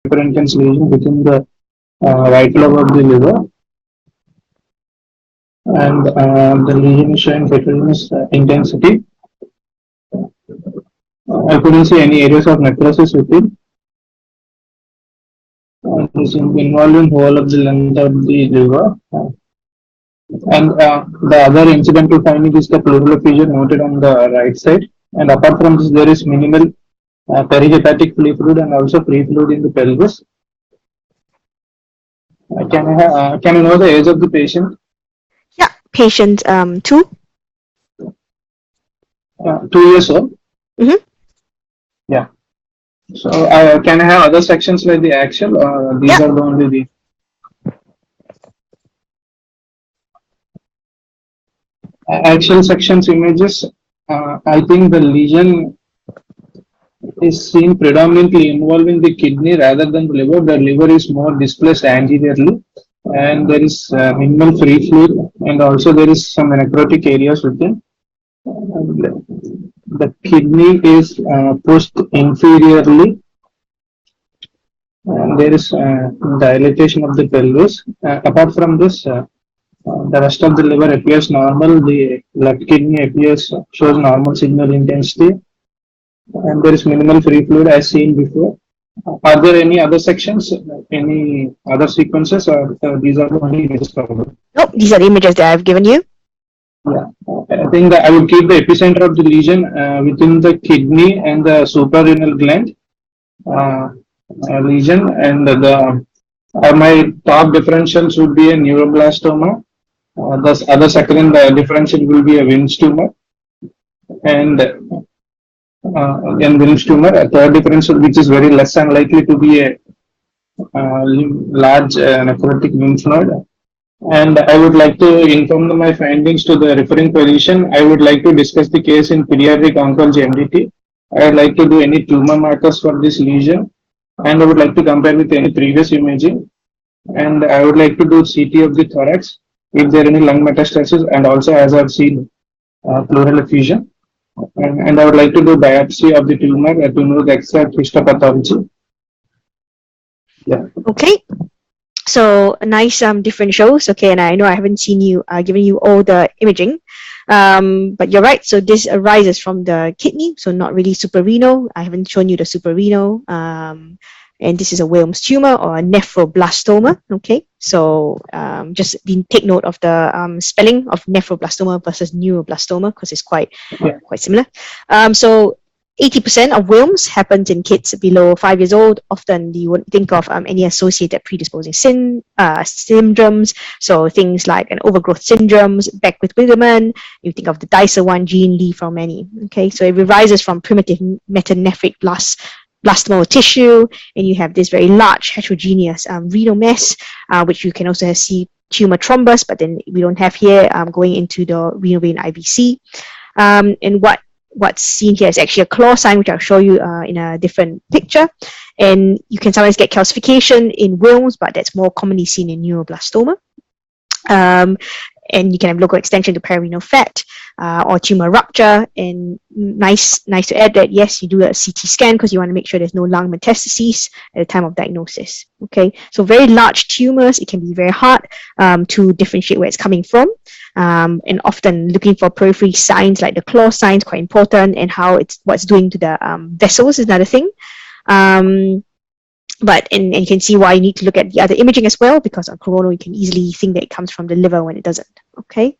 hyperintense lesion within the right lobe of the liver, and the lesion is showing heterogeneous intensity. I couldn't see any areas of necrosis within. This is involving whole of the length of the liver. And the other incidental finding is the pleural effusion noted on the right side. And apart from this, there is minimal perihepatic free fluid and also free fluid in the pelvis. Can you know the age of the patient? Yeah, patient 2. 2 years old. Mm-hmm. Yeah. So can I have other sections like the axial? These are the only the axial sections images. I think the lesion is seen predominantly involving the kidney rather than the liver. The liver is more displaced anteriorly, and there is minimal free fluid, and also there is some necrotic areas within. The kidney is pushed inferiorly, and there is dilatation of the pelvis. Apart from this, the rest of the liver appears normal. The left kidney shows normal signal intensity, and there is minimal free fluid as seen before. Are there any other sections, any other sequences, or these are the only images covered? Nope, these are the images that I've given you. Yeah, I think that I would keep the epicenter of the lesion within the kidney and the suprarenal gland lesion, and my top differentials would be a neuroblastoma. The other second differential will be a Wilms tumor, and Wilms tumor. A third differential, which is very less unlikely to be a large necrotic lymph node. And I would like to inform my findings to the referring physician. I would like to discuss the case in pediatric oncology MDT. I would like to do any tumor markers for this lesion, and I would like to compare with any previous imaging. And I would like to do CT of the thorax if there are any lung metastasis, and also as I've seen pleural effusion. And I would like to do biopsy of the tumor to know the exact histopathology. Yeah. Okay. So nice different shows. Okay, and I know I haven't seen you given you all the imaging, but you're right. So this arises from the kidney, so not really suprarenal. I haven't shown you the suprarenal, and this is a Wilms tumor or a nephroblastoma. Okay, so just take note of the spelling of nephroblastoma versus neuroblastoma because it's quite similar. So 80% of Wilms happens in kids below 5 years old. Often you wouldn't think of any associated predisposing syndromes. So things like an overgrowth syndromes, Beckwith-Wiedemann. You think of the DICER1 gene, Lee from many. Okay, so it arises from primitive metanephric blastomal tissue, and you have this very large heterogeneous renal mass, which you can also see tumor thrombus, but then we don't have here going into the renal vein IVC. And what's seen here is actually a claw sign, which I'll show you in a different picture. And you can sometimes get calcification in Wilms, but that's more commonly seen in neuroblastoma. And you can have local extension to perirenal fat or tumor rupture. And nice to add that, yes, you do a CT scan because you want to make sure there's no lung metastases at the time of diagnosis. Okay, so very large tumors, it can be very hard to differentiate where it's coming from. And often looking for periphery signs like the claw signs, quite important, and what's doing to the vessels is another thing. But you can see why you need to look at the other imaging as well, because on coronal you can easily think that it comes from the liver when it doesn't. Okay.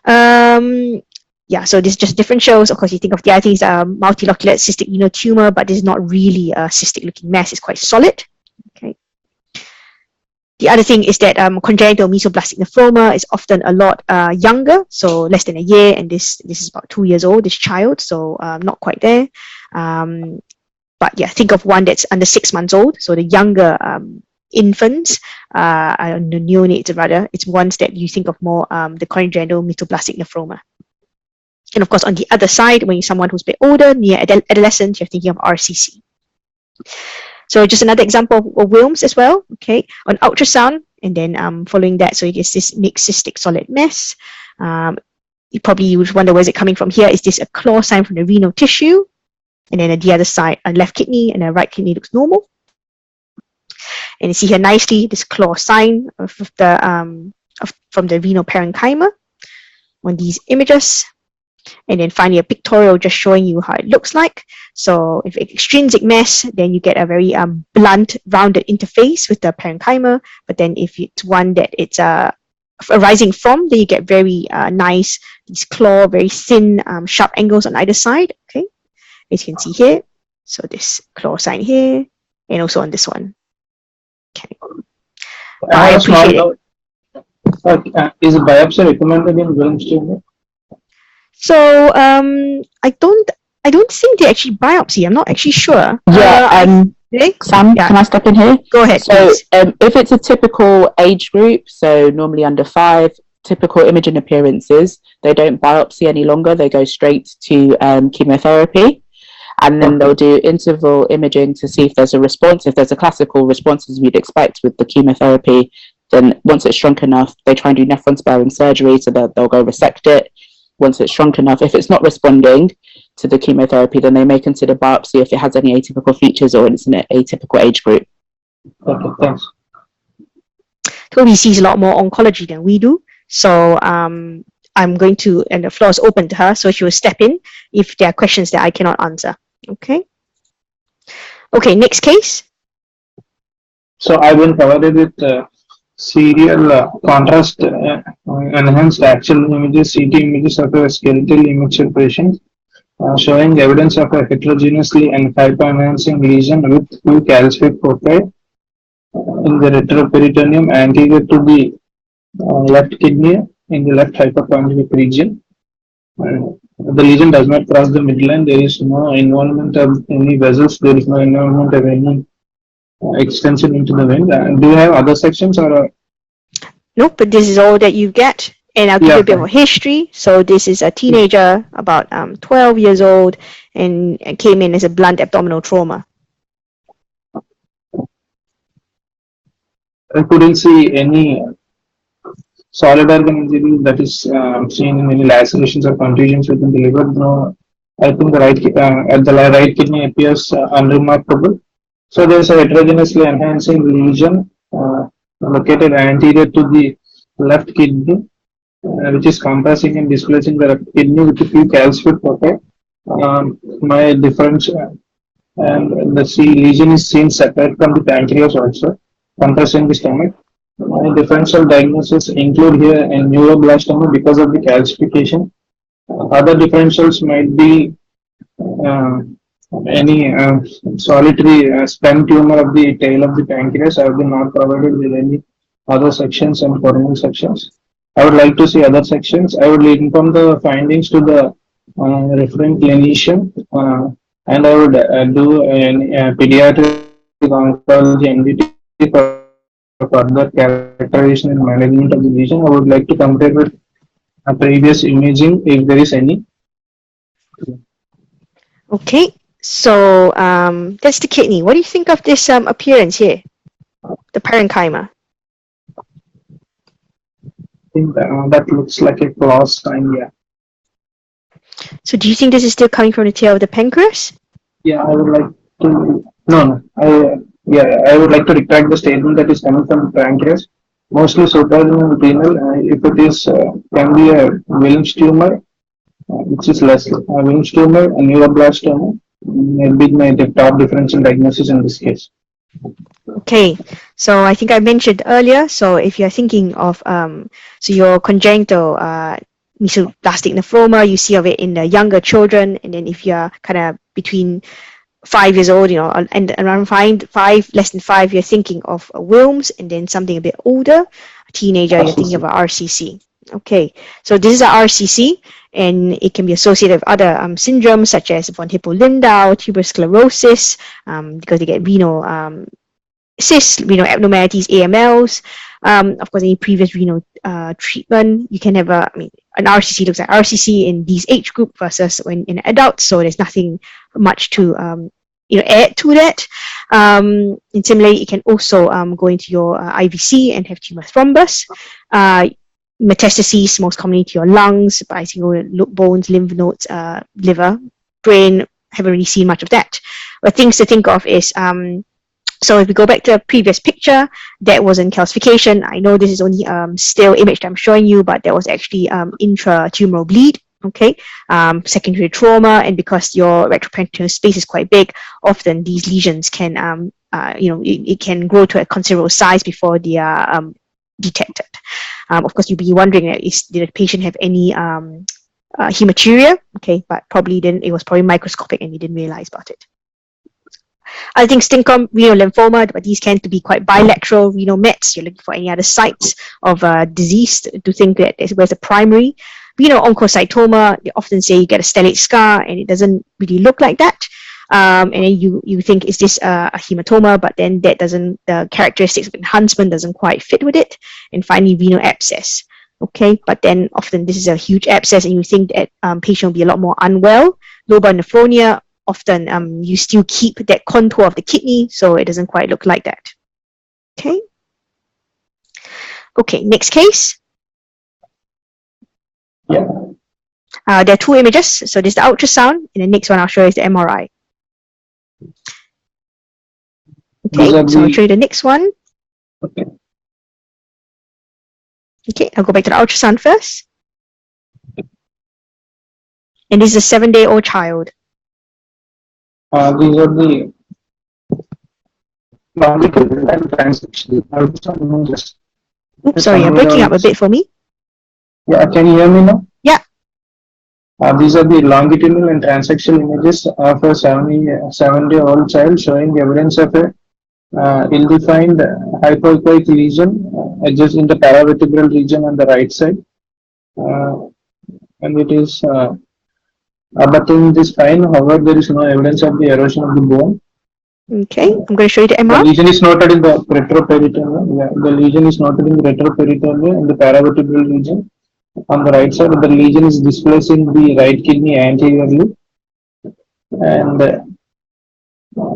Yeah, so this is just different shows. Of course, you think of the other things, multilocular cystic renal tumor, but this is not really a cystic looking mass, it's quite solid. Okay. The other thing is that congenital mesoblastic nephroma is often a lot younger, so less than a year, and this is about 2 years old, this child, so not quite there. But yeah, think of one that's under 6 months old, so the younger infants, the neonates rather, it's ones that you think of more the congenital mesoblastic nephroma. And of course, on the other side, when you're someone who's a bit older, near adolescence, you're thinking of RCC. So just another example of Wilms as well, okay, on ultrasound, and then following that, so you get this mixed cystic solid mass. You would wonder, where's it coming from here? Is this a claw sign from the renal tissue? And then at the other side, a left kidney and a right kidney looks normal. And you see here nicely this claw sign of the from the renal parenchyma on these images. And then finally a pictorial just showing you how it looks like. So if it's extrinsic mass, then you get a very blunt, rounded interface with the parenchyma. But then if it's one that it's arising from, then you get very nice, these claw, very thin, sharp angles on either side. Okay, as you can see here. So this claw sign here, and also on this one. Okay, I appreciate it. Is biopsy recommended in Wilms tumor? So I don't think they actually biopsy. I'm not actually sure. Yeah. Sam, yeah. Can I step in here? Go ahead. So if it's a typical age group, so normally under 5, typical imaging appearances, they don't biopsy any longer. They go straight to chemotherapy. And then they'll do interval imaging to see if there's a response. If there's a classical response as we'd expect with the chemotherapy, then once it's shrunk enough, they try and do nephron sparing surgery, so they'll go resect it. Once it's shrunk enough, if it's not responding to the chemotherapy, then they may consider biopsy if it has any atypical features or it's an atypical age group. Okay, thanks. Toby sees a lot more oncology than we do. So I'm going to, and the floor is open to her, so she will step in if there are questions that I cannot answer. Okay. Okay, next case. So I've been provided with serial contrast enhanced axial images, CT images of a skeletal immature patient showing evidence of a heterogeneously and hyper-enhancing lesion with full calcific foci in the retroperitoneum anterior to the left kidney in the left hypochondriac region. The lesion does not cross the midline. There is no involvement of any vessels. There is no involvement of any extension into the vein. Do you have other sections or? Nope, but this is all that you get. And I'll give you a bit of a history. So this is a teenager, about 12 years old, and came in as a blunt abdominal trauma. I couldn't see any solid organ injury that is seen in any lacerations or contusions within the liver. No, I think the right kidney appears unremarkable. So there is a heterogeneously enhancing lesion located anterior to the left kidney, which is compressing and displacing the left kidney with a few calcific foci. My difference and the lesion is seen separate from the pancreas also, compressing the stomach. My differential diagnosis include here a neuroblastoma because of the calcification. Other differentials might be any solitary stem tumor of the tail of the pancreas. I have been not provided with any other sections and coronal sections. I would like to see other sections. I would inform the findings to the referring clinician, and I would do a pediatric oncology MDT for further characterization and management of the lesion. I would like to compare with a previous imaging if there is any. Okay, so that's the kidney. What do you think of this appearance here? The parenchyma. I think that looks like a claw sign, yeah. So do you think this is still coming from the tail of the pancreas? Yeah, I would like to. No. I would like to retract the statement that is coming from the pancreas. Mostly suprarenal renal. If it is, can be a Wilms tumor, which is less Wilms tumor, a neuroblastoma. Maybe my top differential diagnosis in this case. Okay, so I think I mentioned earlier. So if you're thinking of so your congenital mesoblasthic nephroma, you see of it in the younger children, and then if you're kind of between 5 years old, and around 5, less than 5, you're thinking of a Wilms, and then something a bit older, a teenager, you're thinking of a RCC. Okay, so this is a RCC, and it can be associated with other syndromes such as von Hippel-Lindau, tuberous sclerosis, because they get renal cysts, renal abnormalities, AMLs. Of course, any previous renal treatment, you can have an RCC looks like RCC in these age group versus when in adults, so there's nothing much to add to that. And similarly, it can also go into your IVC and have tumor thrombus. Metastases most commonly to your lungs, bones, lymph nodes, liver, brain. Haven't really seen much of that. But things to think of is So if we go back to the previous picture, that wasn't calcification. I know this is only still image that I'm showing you, but there was actually intratumoral bleed. Okay, secondary trauma, and because your retroperitoneal space is quite big, often these lesions can, it can grow to a considerable size before they are detected. Of course, you'll be wondering, did the patient have any hematuria? Okay, but probably didn't. It was probably microscopic, and you didn't realize about it. I think renal lymphoma, but these tend to be quite bilateral renal mets. You're looking for any other sites of disease to think that where's the primary. Oncocytoma, they often say you get a stellate scar, and it doesn't really look like that. And then you think, is this a hematoma? But then that doesn't, the characteristics of enhancement doesn't quite fit with it. And finally, renal abscess. Okay, but then often this is a huge abscess, and you think that patient will be a lot more unwell. Lobar nephronia, often you still keep that contour of the kidney, so it doesn't quite look like that. Okay. Okay, next case. Yeah. There are two images. So this is the ultrasound, and the next one I'll show you is the MRI. Okay, so I'll show you the next one. Okay. Okay, I'll go back to the ultrasound first. And this is a 7-day-old child. These are the longitudinal and transactional ultrasound images. Oops, sorry, you're breaking up a bit for me. Yeah, can you hear me now? Yeah. These are the longitudinal and transactional images of a 7-day-old child showing evidence of a ill-defined hypoechoic lesion just in the paravertebral region on the right side. And it is abutting the spine. However, there is no evidence of the erosion of the bone. Okay, I'm going to show you the MR. The lesion is noted in the retroperitoneal. Yeah, the lesion is noted in the retroperitoneal in the paravertebral region on the right side. The lesion is displacing the right kidney anteriorly, and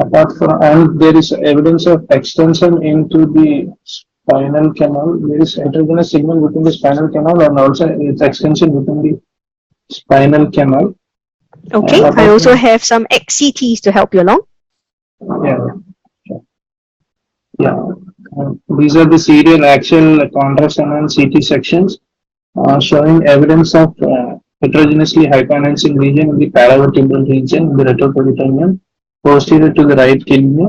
apart from, and there is evidence of extension into the spinal canal. There is heterogeneous signal within the spinal canal, and also its extension within the spinal canal. Okay, I also have some XCTs to help you along. Yeah. These are the serial axial contrast and CT sections showing evidence of heterogeneously hypoenhancing region in the paravertebral region in the retroperitoneum posterior to the right kidney.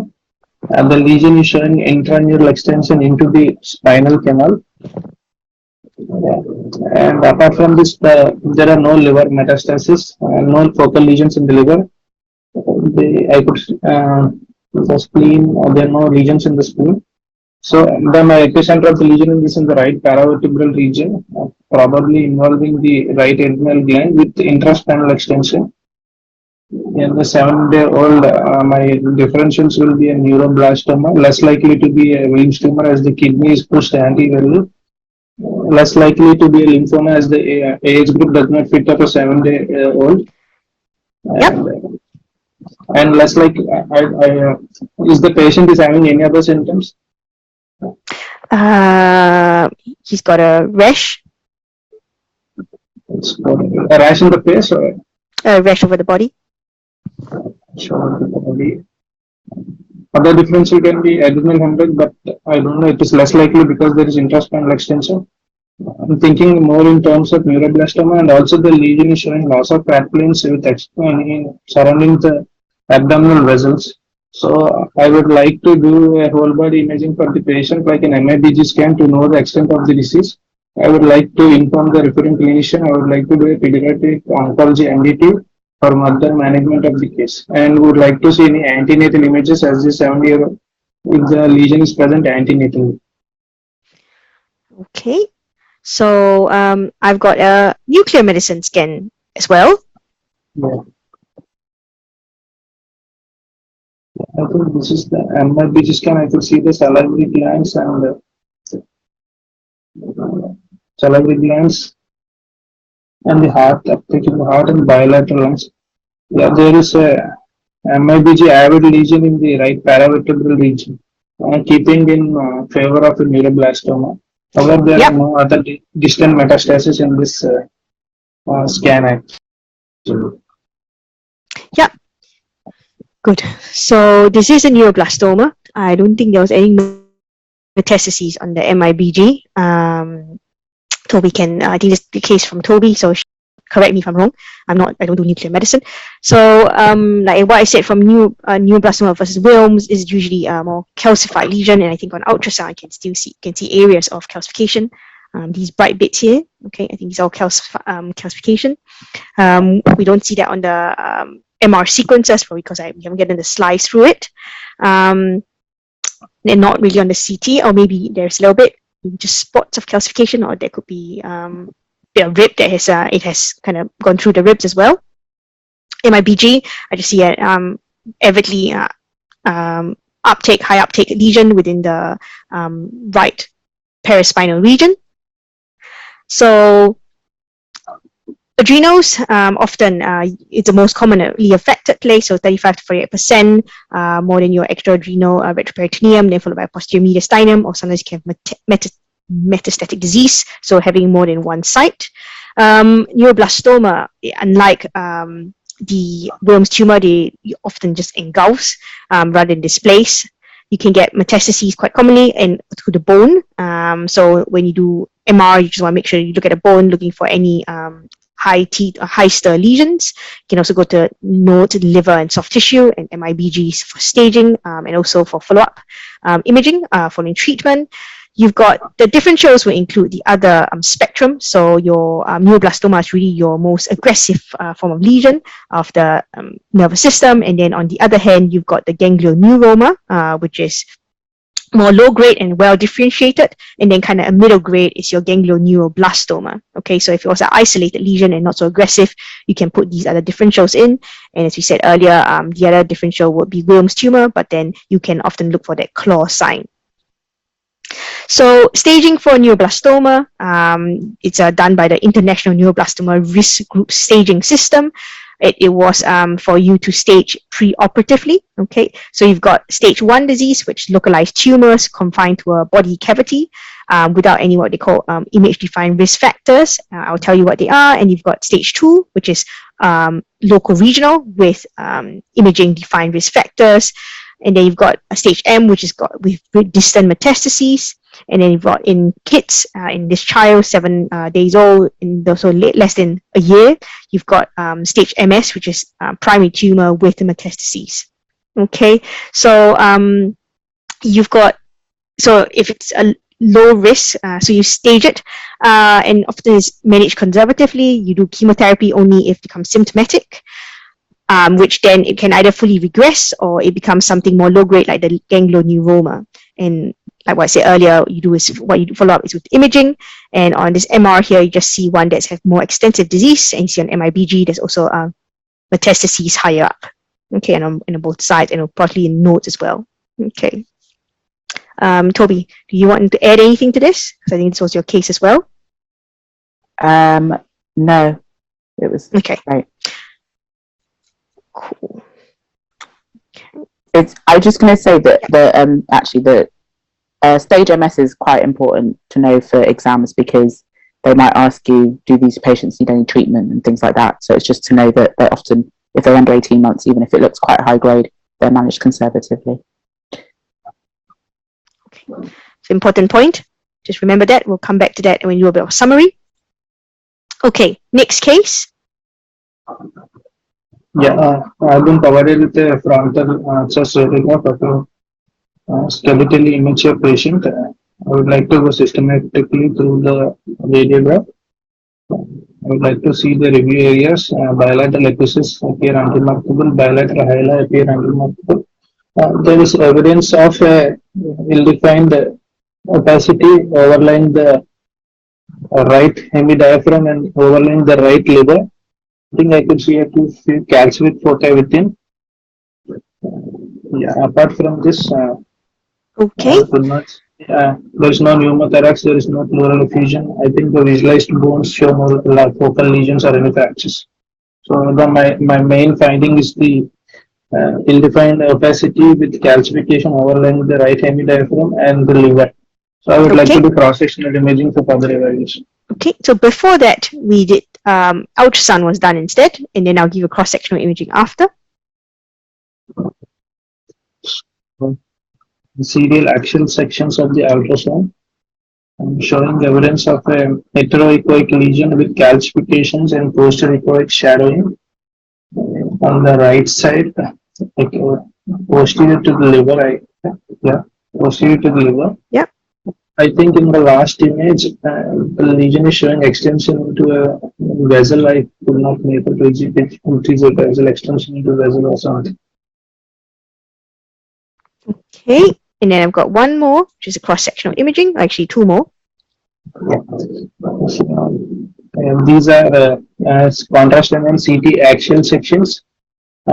And the lesion is showing intraneural extension into the spinal canal. Yeah. And apart from this, there are no liver metastasis, no focal lesions in the liver. The spleen, there are no lesions in the spleen. So the epicenter of the lesion is in the right paravertebral region, probably involving the right adrenal gland with intraspinal extension. In the 7-day-old, my differentials will be a neuroblastoma, less likely to be a Wilms tumor as the kidney is pushed anteriorly, less likely to be a lymphoma as the age group does not fit up a 7-day-old. And less like, is the patient is having any other symptoms? He's got a rash. A rash in the face or a rash over the body. Other differential can be adrenal hemorrhage, but I don't know, it is less likely because there is intraspinal extension. I'm thinking more in terms of neuroblastoma, and also the lesion is showing loss of fat planes with surrounding the abdominal vessels. So I would like to do a whole body imaging for the patient, like an MIBG scan, to know the extent of the disease. I would like to inform the referring clinician. I would like to do a pediatric oncology MDT for further management of the case, and would like to see any antenatal images as the 7-year-old if the lesion is present antenatally. Okay, so I've got a nuclear medicine scan as well. Yeah. I think this is the MIBG scan. I could see the salivary glands and the heart, uptake in the heart and bilateral lungs. Yeah, there is a MIBG avid lesion in the right paravertebral region, keeping in favor of a neuroblastoma. However, there are no other distant metastasis in this scan. Yeah. Good. So this is a neuroblastoma. I don't think there was any metastases on the MIBG. Toby can, I think this is the case from Toby, so correct me if I'm wrong. I don't do nuclear medicine. So, like what I said from neuroblastoma versus Wilms is usually a more calcified lesion, and I think on ultrasound you can see areas of calcification. These bright bits here, okay, I think these are all calcification. We don't see that on the MR sequences, probably because we haven't gotten the slice through it. They're not really on the CT, or maybe there's a little bit, just spots of calcification, or there could be a rib that has it has kind of gone through the ribs as well. MIBG, I just see a avidly high uptake lesion within the right paraspinal region. So adrenals, often it's the most commonly affected place, so 35 to 48%, more than your extra-adrenal retroperitoneum, then followed by posterior mediastinum, or sometimes you can have metastatic disease, so having more than one site. Neuroblastoma, unlike the Wilms tumor, they often just engulfs rather than displace. You can get metastases quite commonly and to the bone. So when you do MR, you just want to make sure you look at the bone, looking for any high stir lesions. You can also go to node, liver, and soft tissue, and MIBGs for staging, and also for follow-up imaging following treatment. You've got the differentials will include the other spectrum. So your neuroblastoma is really your most aggressive form of lesion of the nervous system. And then on the other hand, you've got the ganglioneuroma, which is more low grade and well differentiated. And then kind of a middle grade is your ganglioneuroblastoma. Okay, so if it was an isolated lesion and not so aggressive, you can put these other differentials in. And as we said earlier, the other differential would be Wilms tumor, but then you can often look for that claw sign. So staging for neuroblastoma, it's done by the International Neuroblastoma Risk Group Staging System. It was for you to stage pre-operatively, okay? So you've got stage 1 disease, which localized tumors confined to a body cavity without any what they call image-defined risk factors. I'll tell you what they are. And you've got stage 2, which is local regional with imaging-defined risk factors. And then you've got a stage M, which is got with distant metastases. And then you've got in kids, in this child, 7 days old, and also less than a year, you've got stage MS, which is primary tumor with the metastases. Okay, so you've got, so if it's a low risk, so you stage it, and often it's managed conservatively. You do chemotherapy only if it becomes symptomatic. Which then it can either fully regress or it becomes something more low grade like the ganglioneuroma. And like what I said earlier, what you do follow up is with imaging. And on this MR here, you just see one that's have more extensive disease, and you see on MIBG, there's also metastases higher up. Okay, and on both sides, and partly in nodes as well. Okay. Toby, do you want to add anything to this? Because I think this was your case as well. No, it was okay. Right. Cool. I was just going to say that the stage MS is quite important to know for exams, because they might ask you, do these patients need any treatment and things like that. So it's just to know that they're often, if they're under 18 months, even if it looks quite high grade, they're managed conservatively. Okay, it's an important point. Just remember that. We'll come back to that when we do a bit of summary. Okay, next case. Yeah, I've been provided with a frontal chest radiograph of a skeletally immature patient. I would like to go systematically through the radiograph. I would like to see the review areas. Bilateral episodes appear unremarkable. Bilateral hyla appear unremarkable. There is evidence of a ill-defined opacity overlying the right hemidiaphragm and overlying the right liver. I think I could see a few calcific foci within. Yeah, apart from this, okay. There is no pneumothorax, there is no pleural effusion. I think the visualized bones show no focal lesions or any fractures. So my main finding is the ill-defined opacity with calcification overlying the right hemidiaphragm and the liver. So I would like to do cross-sectional imaging for further evaluation. Okay, so before that, we did ultrasound was done instead, and then I'll give you cross-sectional imaging after. serial axial sections of the ultrasound, showing evidence of a heteroechoic lesion with calcifications and posteroechoic shadowing on the right side, like, posterior to the liver. Yeah, posterior to the liver. Yep. I think in the last image, the lesion is showing extension into a vessel. I could not be able to exhibit it is a vessel extension into vessel or something. Okay, and then I've got one more, which is a cross-sectional imaging, actually two more. These are contrast and CT axial sections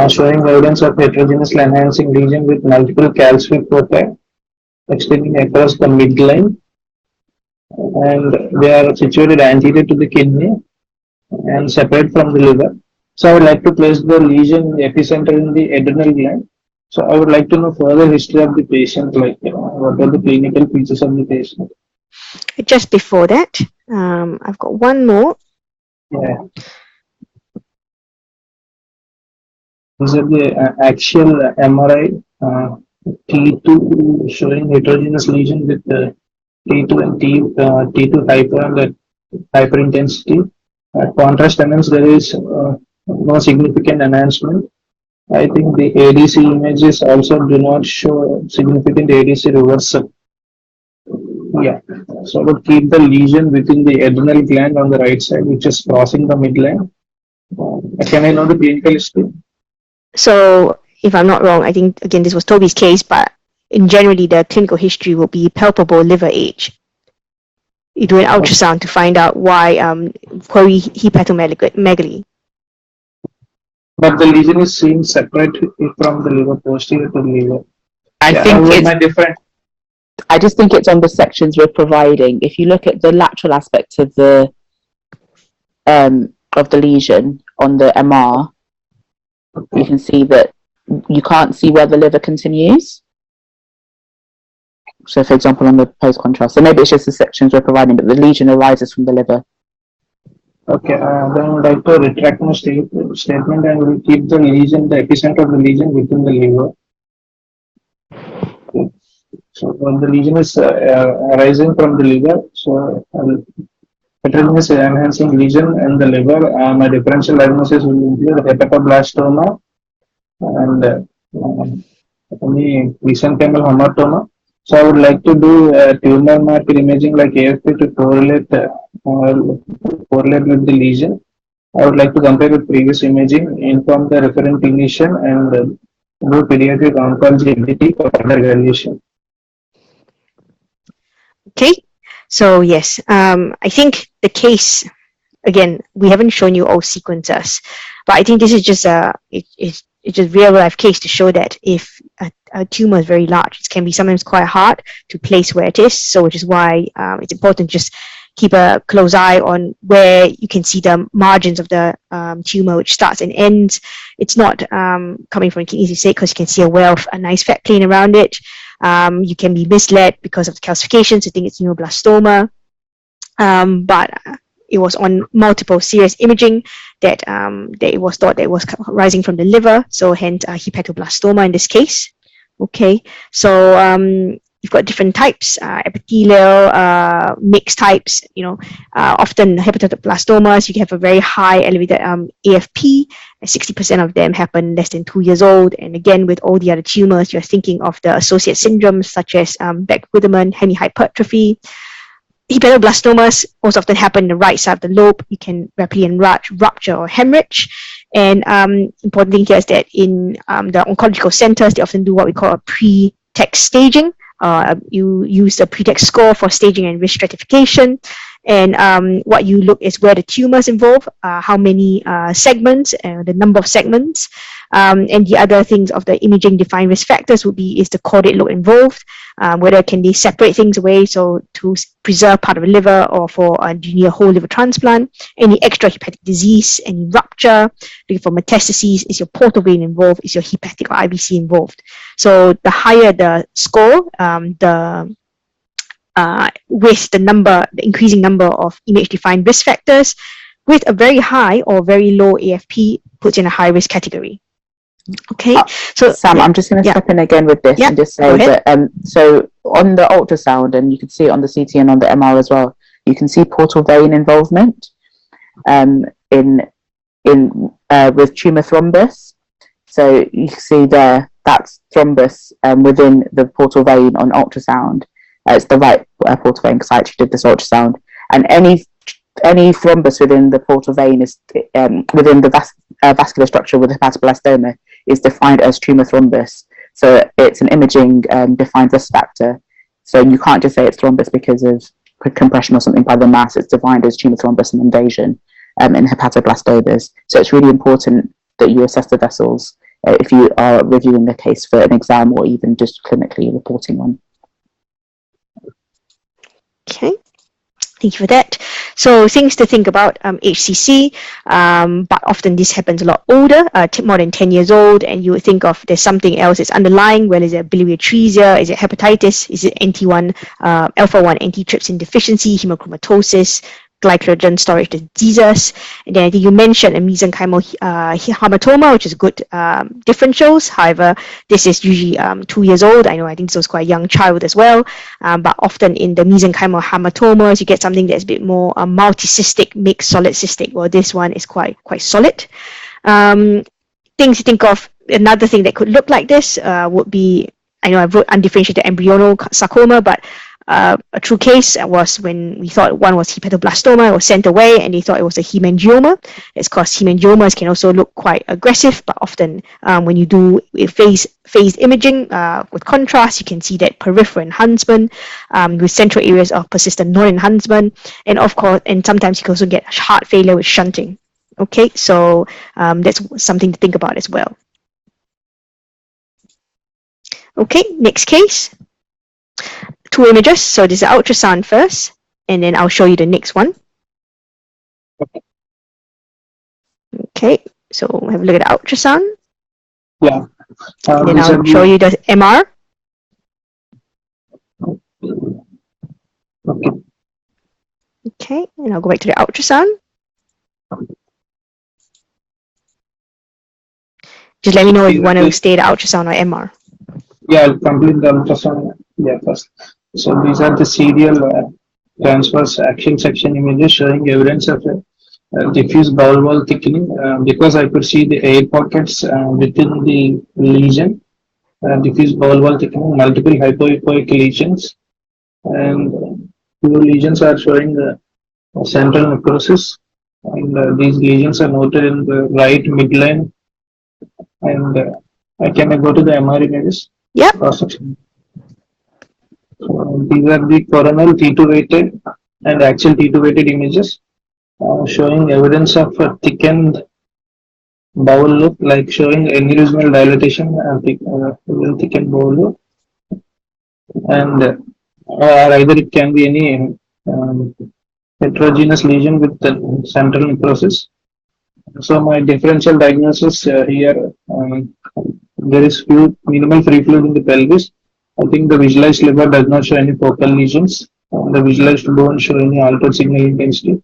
showing evidence of heterogeneous enhancing lesion with multiple calcific foci extending across the midline, and they are situated anterior to the kidney and separate from the liver. So I would like to place the lesion in the epicenter in the adrenal gland. So I would like to know further history of the patient, like what are the clinical features of the patient. Just before that, I've got one more. Yeah. These are the axial MRI T2 showing heterogeneous lesion with T2 and T2 hyper and hyperintensity. Contrast enhance, there is no significant enhancement. I think the ADC images also do not show significant ADC reversal. Yeah, so I would keep the lesion within the adrenal gland on the right side, which is crossing the midline. Can I know the clinical history? So, if I'm not wrong, I think again this was Toby's case, but in generally the clinical history will be palpable liver age. You do an ultrasound to find out why query hepatomegaly. But the lesion is seen separate from the liver, posterior to the liver. I think it's different. I just think it's on the sections we're providing. If you look at the lateral aspect of the lesion on the MR, you can see that you can't see where the liver continues. So, for example, on the post-contrast, so maybe it's just the sections we're providing, but the lesion arises from the liver. Okay, then I would like to retract my statement and will keep the lesion, the epicenter of the lesion within the liver. Okay. So when the lesion is arising from the liver, so heterogeneous enhancing lesion in the liver, my differential diagnosis will include hepatoblastoma and mesenchymal hematoma. So I would like to do tumor marker imaging like AFP to correlate with the lesion. I would like to compare with previous imaging, inform the referent clinician, and do pediatric oncology MDT for further evaluation. Okay, so yes, I think the case, again, we haven't shown you all sequences, but I think this is just it's just real life case to show that if a tumor is very large, it can be sometimes quite hard to place where it is. So which is why it's important to just keep a close eye on where you can see the margins of the tumor, which starts and ends. It's not coming from kidney disease because you can see a nice fat plane around it. You can be misled because of the calcifications. You think it's neuroblastoma, but it was on multiple serious imaging that it was thought that it was rising from the liver, so hence hepatoblastoma in this case. Okay, so you've got different types, epithelial, mixed types. Often hepatoblastomas, you can have a very high elevated AFP. 60% of them happen less than 2 years old. And again, with all the other tumors, you're thinking of the associated syndromes such as Beck-Guterman, hemihypertrophy. Hepatoblastomas most often happen in the right side of the lobe. You can rapidly enlarge, rupture, or hemorrhage. And important thing here is that in the oncological centers, they often do what we call a pretext staging. You use the pretext score for staging and risk stratification. And what you look is where the tumors involved, how many segments, the number of segments. And the other things of the imaging defined risk factors would be is the chordate load involved, whether can they separate things away so to preserve part of the liver or for do you need a whole liver transplant, any extrahepatic disease, any rupture, looking for metastases, is your portal vein involved, is your hepatic or IVC involved. So the higher the score, with the increasing number of image-defined risk factors, with a very high or very low AFP puts in a high risk category. Okay, so Sam, yeah, I'm just going to step in again with this and just say that so on the ultrasound, and you can see it on the CT and on the MR as well, you can see portal vein involvement in with tumor thrombus. So you can see there, that's thrombus within the portal vein on ultrasound. It's the right portal vein because I actually did this ultrasound. And any thrombus within the portal vein is within the vascular structure with hepatoblastoma is defined as tumor thrombus. So it's an imaging defined risk factor. So you can't just say it's thrombus because of compression or something by the mass. It's defined as tumor thrombus and invasion in hepatoblastomas. So it's really important that you assess the vessels if you are reviewing the case for an exam or even just clinically reporting one. Okay. Thank you for that. So things to think about HCC, but often this happens a lot older, more than 10 years old, and you would think of there's something else that's underlying. Well, is it biliary atresia? Is it hepatitis? Is it alpha-1 antitrypsin deficiency, hemochromatosis, glycogen storage diseases? And then I think you mentioned a mesenchymal hematoma, which is good differentials. However, this is usually 2 years old. I think this was quite a young child as well. But often in the mesenchymal hematomas, you get something that's a bit more multicystic, mixed solid cystic. Well, this one is quite solid. Things to think of. Another thing that could look like this would be, I wrote undifferentiated embryonal sarcoma, but a true case was when we thought one was hepatoblastoma. It was sent away and they thought it was a hemangioma. It's because hemangiomas can also look quite aggressive, but often when you do phased imaging with contrast, you can see that peripheral enhancement with central areas of persistent non-enhancement, and of course, and sometimes you can also get heart failure with shunting. Okay, so that's something to think about as well. Okay, next case. 2 images. So this is ultrasound first, and then I'll show you the next one. Okay, so have a look at the ultrasound. Yeah. And then I'll show you the MR. Okay, and I'll go back to the ultrasound. Just let me know if you want to stay the ultrasound or MR. Yeah, I'll complete the ultrasound. Yeah, first. So these are the serial transverse axial section images showing evidence of diffuse bowel wall thickening because I could see the air pockets within the lesion, diffuse bowel wall thickening, multiple hypoechoic lesions, and few lesions are showing central necrosis, and these lesions are noted in the right midline. And can I go to the MR images? Yep. These are the coronal T2 weighted and axial T2 weighted images showing evidence of a thickened bowel loop, like showing aneurysmal dilatation and thickened bowel loop, and or either it can be any heterogeneous lesion with the central necrosis. So my differential diagnosis here, there is minimal free fluid in the pelvis. I think the visualized liver does not show any focal lesions. The visualized don't show any altered signal intensity.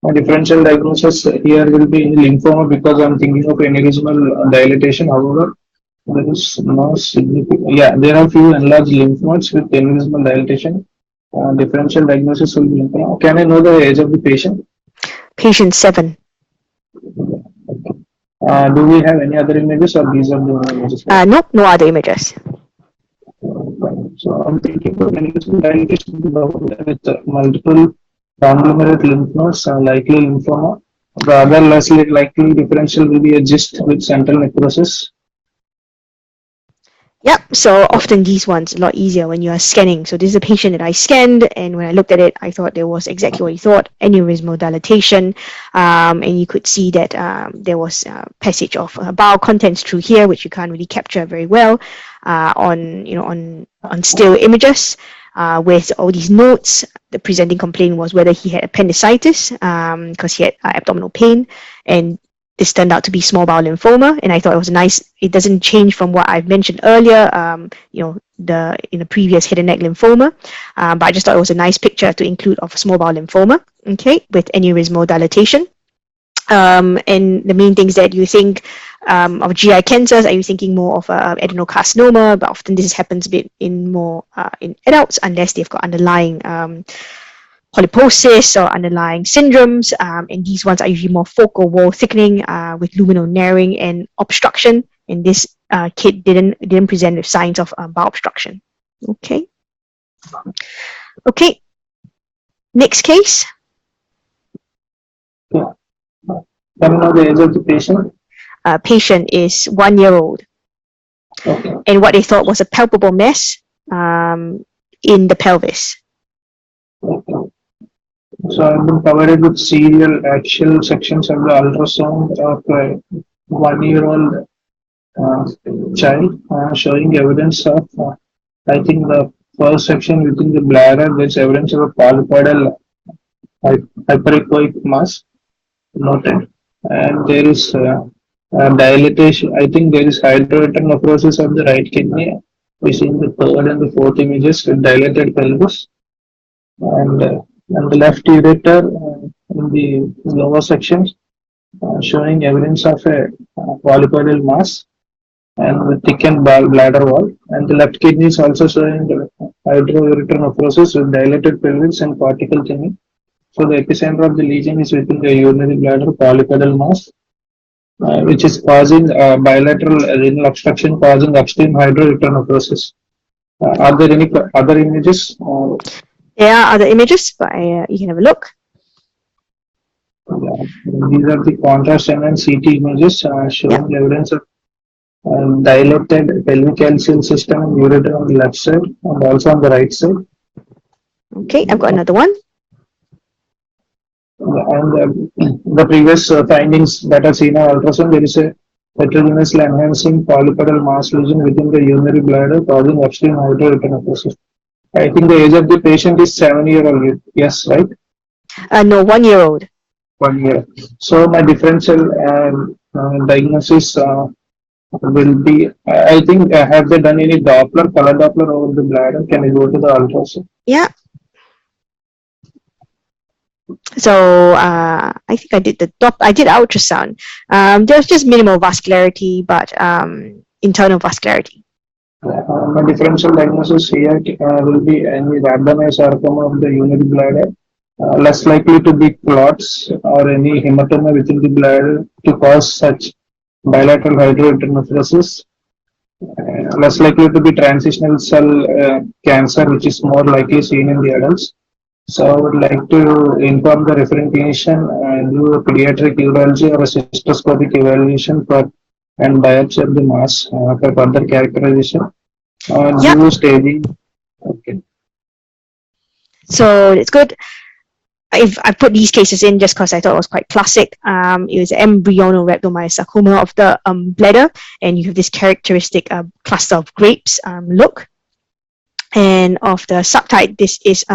My differential diagnosis here will be in lymphoma because I'm thinking of aneurysmal dilatation. However, there is no significant. Yeah, there are few enlarged lymph nodes with aneurysmal dilatation. Differential diagnosis will be lymphoma. Can I know the age of the patient? Patient 7. Do we have any other images, or these are the images? Nope, no other images. So I'm thinking of aneurysmal dilatation with multiple conglomerate lymph nodes, likely lymphoma. The other less likely differential will be a GIST with central necrosis. Yep, so often these ones a lot easier when you are scanning. So this is a patient that I scanned, and when I looked at it, I thought there was exactly what you thought, aneurysmal dilatation, and you could see that there was passage of bowel contents through here, which you can't really capture very well on still images. With all these notes, the presenting complaint was whether he had appendicitis because he had abdominal pain, and this turned out to be small bowel lymphoma, and I thought it was nice. It doesn't change from what I've mentioned earlier, in the previous head and neck lymphoma, but I just thought it was a nice picture to include of small bowel lymphoma, okay, with aneurysmal dilatation. And the main things that you think of GI cancers, are you thinking more of adenocarcinoma? But often this happens a bit in more in adults unless they've got underlying polyposis or underlying syndromes, and these ones are usually more focal wall thickening with luminal narrowing and obstruction. And this kid didn't present with signs of bowel obstruction. Okay. Okay. Next case. Yeah. Can you know the age of the patient? Patient is 1 year old. Okay. And what they thought was a palpable mass in the pelvis. Okay. So I've been provided with serial axial sections of the ultrasound of a 1-year-old child showing evidence of, I think the first section within the bladder, there's evidence of a polypoidal hyperechoic mass noted. And there is dilatation. I think there is hydroretinal necrosis of the right kidney. We see in the third and the fourth images with dilated pelvis. And the left ureter in the lower sections showing evidence of a polypoidal mass and the thickened bladder wall. And the left kidney is also showing hydroureter necrosis with dilated pelvis and cortical thinning. So the epicenter of the lesion is within the urinary bladder polypoidal mass, which is causing bilateral renal obstruction, causing upstream hydroureter necrosis. Are there any other images? There are other images, but you can have a look. These are the contrast and CT images showing evidence of dilated pelvic calcium system and ureter on the left side and also on the right side. Okay, I've got another one. And the previous findings that are seen on ultrasound, there is a heterogeneously enhancing polypoidal mass lesion within the urinary bladder causing upstream hydroureter necrosis. I think the age of the patient is 7-year-old. Yes, right? No, 1 year old. 1 year. So my differential diagnosis will be, I think, have they done any Doppler, color Doppler over the bladder? Can I go to the ultrasound? Yeah. So I think I did I did ultrasound. There's just minimal vascularity, but internal vascularity. My differential diagnosis here will be any rhabdomyosarcoma of the urinary bladder, less likely to be clots or any hematoma within the bladder to cause such bilateral hydroureter necrosis, less likely to be transitional cell cancer, which is more likely seen in the adults. So I would like to inform the referring clinician and do a pediatric urology or a cystoscopic evaluation for and biopsy of the mass for further characterization. Do staging. Okay. So it's good. I put these cases in just because I thought it was quite classic. It was embryonal rhabdomyosarcoma of the bladder, and you have this characteristic cluster of grapes look. And of the subtype, this is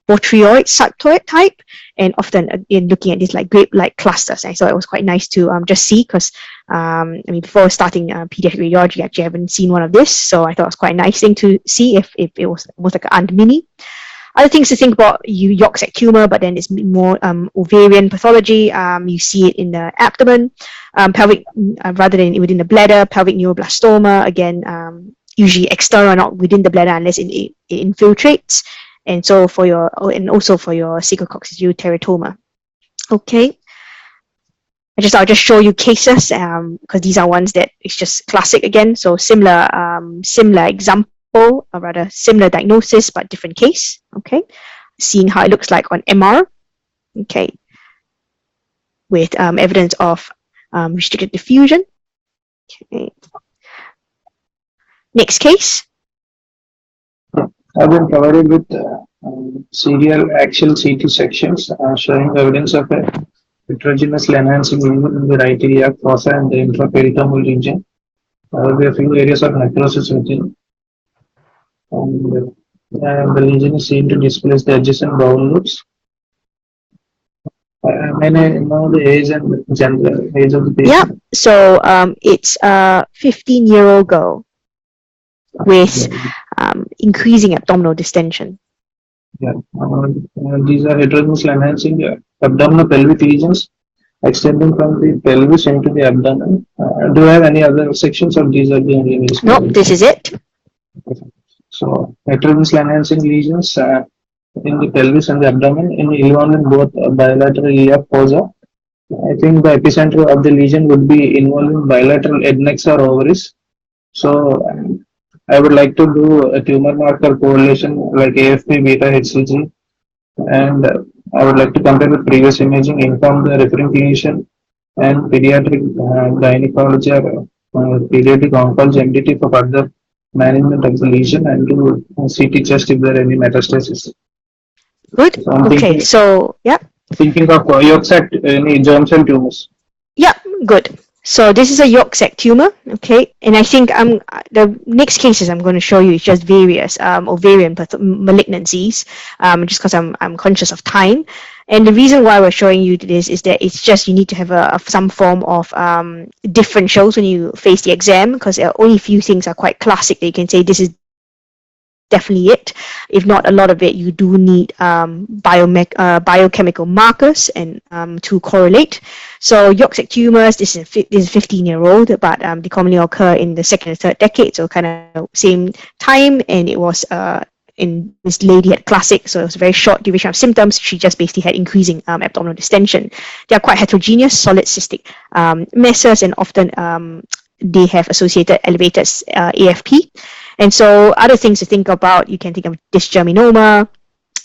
botryoid subtype type, and often in looking at these like grape-like clusters. I thought it was quite nice to just see because I mean, before starting pediatric radiology, actually I haven't seen one of this, so I thought it was quite a nice thing to see if it was like an aunt mini. Other things to think about, York sac tumor, but then it's more ovarian pathology. You see it in the abdomen, pelvic rather than within the bladder, pelvic neuroblastoma. Again, usually external, not within the bladder, unless it infiltrates. And so also for your cystococcygeal teratoma. Okay. I'll just show you cases because these are ones that it's just classic again. So similar example, or rather similar diagnosis but different case. Okay, seeing how it looks like on MR. Okay, with evidence of restricted diffusion. Okay. Next case. I've been provided with serial axial CT sections showing evidence of a heterogeneously enhancing lesion in the right iliac fossa and the intraperitoneal region. There will be a few areas of necrosis within. And the lesion is seen to displace the adjacent bowel loops. May I know the age and gender, age of the patient? Yeah, so it's a 15-year-old girl with increasing abdominal distension. Yeah, these are heterogeneously enhancing abdominal pelvic lesions extending from the pelvis into the abdomen. Do you have any other sections, or these are the only images? Nope, this is it. So heterogeneous enhancing lesions in the pelvis and the abdomen involved in both bilateral iliac fossa. I think the epicenter of the lesion would be involving bilateral head necks or ovaries. So I would like to do a tumor marker correlation like AFP, beta, HCG, and I would like to compare with previous imaging, inform the referring clinician and pediatric gynecology or pediatric oncology MDT for further management of the lesion, and do CT chest if there are any metastasis. Good. So I'm Okay, so yeah. thinking of yolk sac, any germ cell tumors. Yeah, good. So this is a yolk sac tumor, okay, and I think the next cases I'm going to show you is just various ovarian malignancies, just because I'm conscious of time, and the reason why we're showing you this is that it's just you need to have some form of different shows when you face the exam, because only a few things are quite classic that you can say this is definitely it. If not a lot of it, you do need biochemical markers and to correlate. So yolk sac tumors, this is a 15-year-old, but they commonly occur in the second and third decade, so kind of same time, and it was in this lady had classic, so it was a very short duration of symptoms. She just basically had increasing abdominal distension. They are quite heterogeneous, solid cystic masses, and often they have associated elevated AFP. And so other things to think about, you can think of dysgerminoma,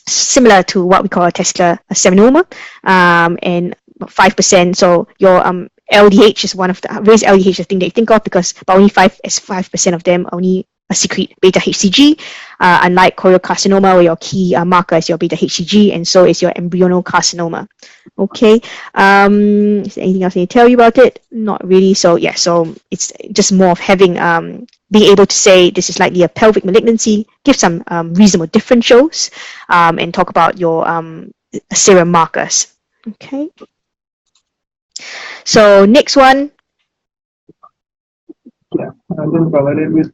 similar to what we call a testicular seminoma, and 5%. So your LDH is one of the raised LDH, the thing that you think of, because about only 5% of them only secrete beta HCG, unlike choriocarcinoma, where your key marker is your beta HCG, and so is your embryonal carcinoma. Okay, is there anything else I need to tell you about it? Not really. So yeah, so it's just more of having being able to say this is likely a pelvic malignancy, give some reasonable differentials, and talk about your serum markers. Okay. So next one. Yeah, I've been provided with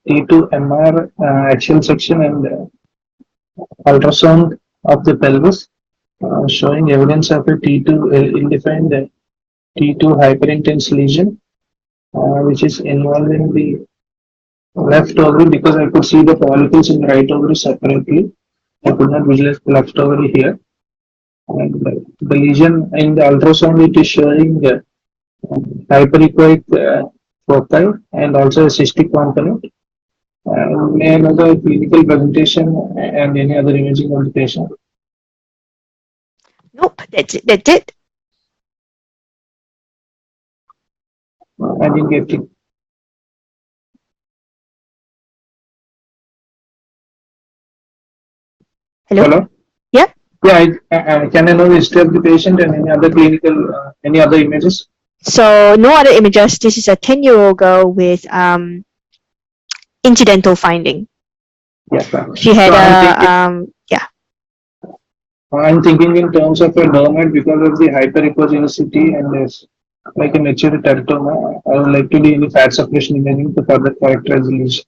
T2 MR axial section and ultrasound of the pelvis, showing evidence of a T2 ill-defined T2 hyperintense lesion, which is involved in the left ovary, because I could see the follicles in the right ovary separately. I could not visualize the left ovary here. And the lesion in the ultrasound, it is showing hyperechoic foci and also a cystic component. May I know the clinical presentation and any other imaging of the patient? Nope, that's it. That's it. I didn't get it. Hello? Hello? Yeah. Yeah, can I know the history of the patient and any other clinical, any other images? So no other images. This is a 10-year-old girl with incidental finding. Yes, ma'am. She had So I'm thinking in terms of a dermoid because of the hyperechogenicity and there's like a mature teratoma. I would like to do any fat suppression imaging to further characterize the lesion.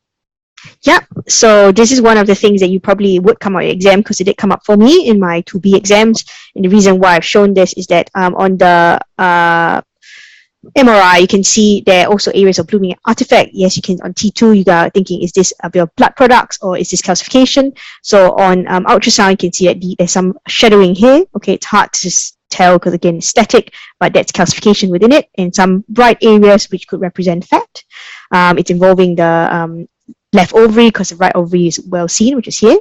Yeah, so this is one of the things that you probably would come out your exam, because it did come up for me in my 2B exams. And the reason why I've shown this is that on the MRI, you can see there are also areas of blooming artifact. Yes, you can on T2, you are thinking, is this your blood products or is this calcification? So on ultrasound, you can see that there's some shadowing here. Okay, it's hard to tell because again, it's static, but that's calcification within it, and some bright areas which could represent fat. It's involving the left ovary, because the right ovary is well seen, which is here.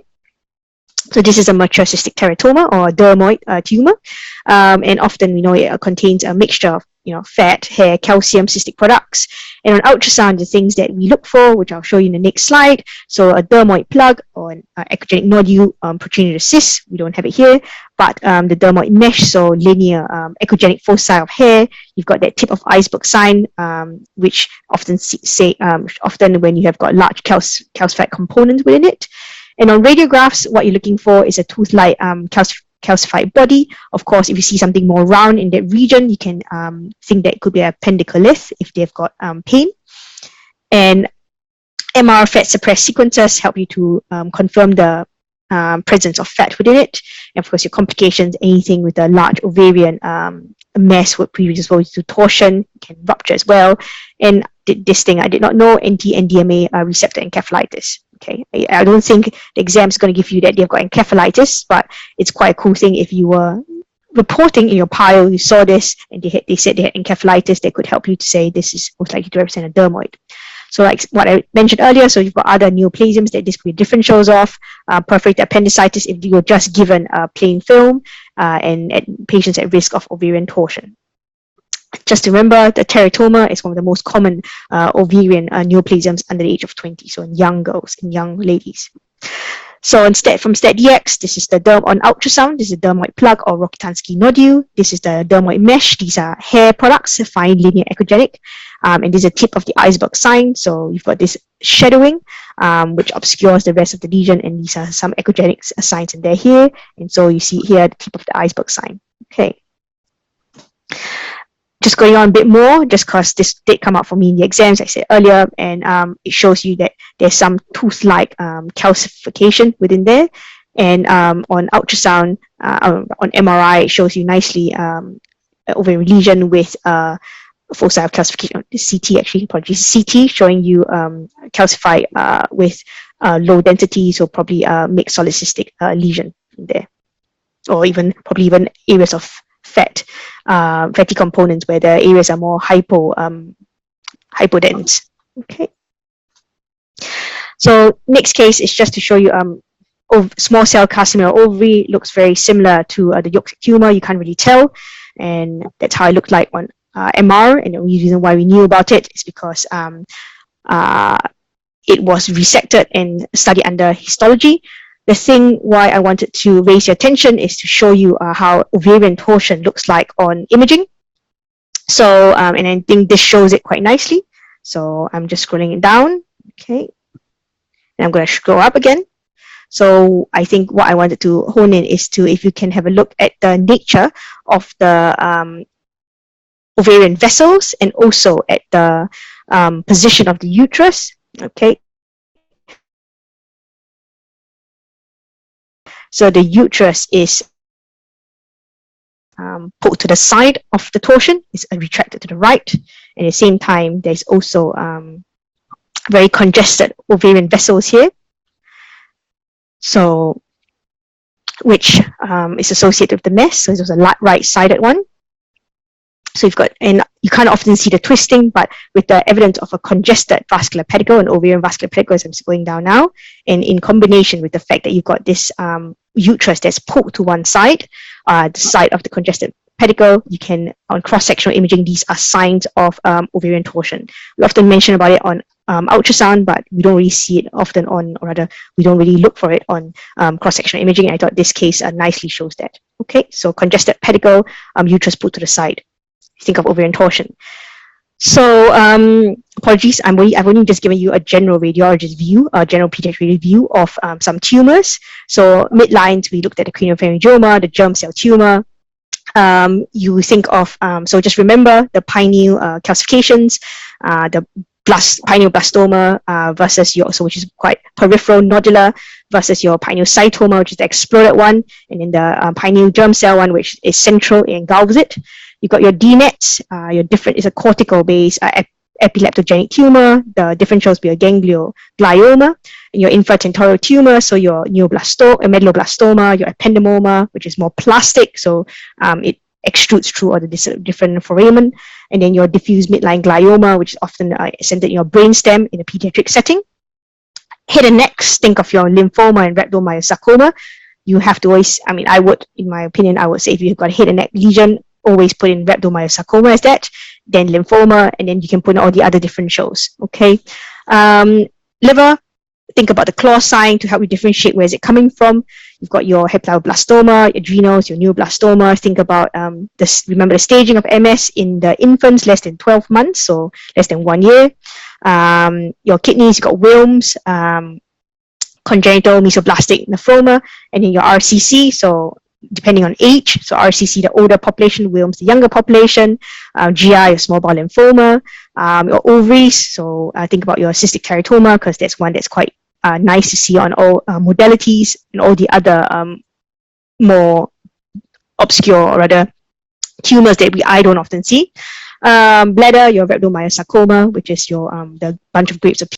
So this is a mature cystic teratoma or a dermoid tumor, and often we know it contains a mixture of fat, hair, calcium, cystic products. And on ultrasound, the things that we look for, which I'll show you in the next slide. So a dermoid plug or an echogenic nodule, protruding cyst. We don't have it here, but the dermoid mesh, so linear echogenic foci of hair. You've got that tip of iceberg sign, which often often when you have got large calcified components within it. And on radiographs, what you're looking for is a tooth-like calcified body. Of course, if you see something more round in that region, you can think that it could be a pendicolith if they've got pain. And MR fat suppressed sequences help you to confirm the presence of fat within it. And of course, your complications, anything with a large ovarian mass would predispose to torsion, can rupture as well. And this thing I did not know, anti-NDMA receptor encephalitis. Okay, I don't think the exam is going to give you that they've got encephalitis, but it's quite a cool thing if you were reporting in your pile, you saw this, and they said they had encephalitis, they could help you to say this is most likely to represent a dermoid. So like what I mentioned earlier, so you've got other neoplasms that this could be different shows of, perforated appendicitis if you were just given a plain film, and patients at risk of ovarian torsion. Just remember, the teratoma is one of the most common ovarian neoplasms under the age of 20, so in young girls, in young ladies. So instead, from StatDX, this is the derm on ultrasound. This is a dermoid plug or Rokitansky nodule. This is the dermoid mesh. These are hair products, fine linear echogenic. And this is a tip of the iceberg sign. So you've got this shadowing, which obscures the rest of the lesion. And these are some echogenic signs in there here. And so you see here the tip of the iceberg sign. Okay. Just going on a bit more, just because this did come up for me in the exams, I said earlier, and it shows you that there's some tooth-like calcification within there. And on ultrasound, on MRI, it shows you nicely ovarian lesion with foci of calcification. CT actually, apologies, CT showing you calcified with low density, so probably mixed solid cystic lesion in there, or probably even areas of fatty components where the areas are more hypodense. Okay. So next case is just to show you small cell carcinoma ovary. Looks very similar to the yolk tumor. You can't really tell, and that's how it looked like on MR. And the reason why we knew about it is because it was resected and studied under histology. The thing why I wanted to raise your attention is to show you how ovarian torsion looks like on imaging. So, and I think this shows it quite nicely. So I'm just scrolling it down, okay. And I'm going to scroll up again. So I think what I wanted to hone in is to, if you can have a look at the nature of the ovarian vessels and also at the position of the uterus, okay. So the uterus is pulled to the side of the torsion, is retracted to the right. And at the same time, there's also very congested ovarian vessels here. So, which is associated with the mass. So there's a right-sided one. So you've got, and you can't often see the twisting, but with the evidence of a congested vascular pedicle and ovarian vascular pedicle, as I'm going down now, and in combination with the fact that you've got this uterus that's pulled to one side, the side of the congested pedicle, you can, on cross-sectional imaging, these are signs of ovarian torsion. We often mention about it on ultrasound, but we don't really see it often on, or rather, we don't really look for it on cross-sectional imaging. I thought this case nicely shows that. Okay, so congested pedicle, uterus pulled to the side. Think of ovarian torsion. So apologies, I've only just given you a general radiologist view, a general pediatric view of some tumors. So midlines, we looked at the craniopharyngioma, the germ cell tumor. You think of, so just remember the pineal calcifications, the pineoblastoma versus your, so which is quite peripheral nodular, versus your pineocytoma, which is the exploded one, and then the pineal germ cell one, which is central, it engulfs it. You've got your DNETs, your different is a cortical-based epileptogenic tumor. The differentials be a ganglioglioma, and your infratentorial tumor, so your medulloblastoma, your ependymoma, which is more plastic, so it extrudes through all the different foramen, and then your diffuse midline glioma, which is often centered in your brainstem in a pediatric setting. Head and neck, think of your lymphoma and rhabdomyosarcoma. You have to always, I mean, I would, in my opinion, I would say if you've got a head and neck lesion, always put in rhabdomyosarcoma as that, then lymphoma, and then you can put in all the other differentials, okay? Liver, think about the claw sign to help you differentiate where is it coming from. You've got your hepatoblastoma, adrenals, your neuroblastoma. Think about this. Remember the staging of MS in the infants less than 12 months, so less than 1 year. Your kidneys, you've got Wilms, congenital mesoblastic nephroma, and then your RCC, so depending on age, so RCC, the older population, Wilms, the younger population, GI, your small bowel lymphoma, your ovaries, so think about your cystic teratoma, because that's one that's quite nice to see on all modalities and all the other more obscure or rather tumors that I don't often see. Bladder, your rhabdomyosarcoma, which is your the bunch of grapes of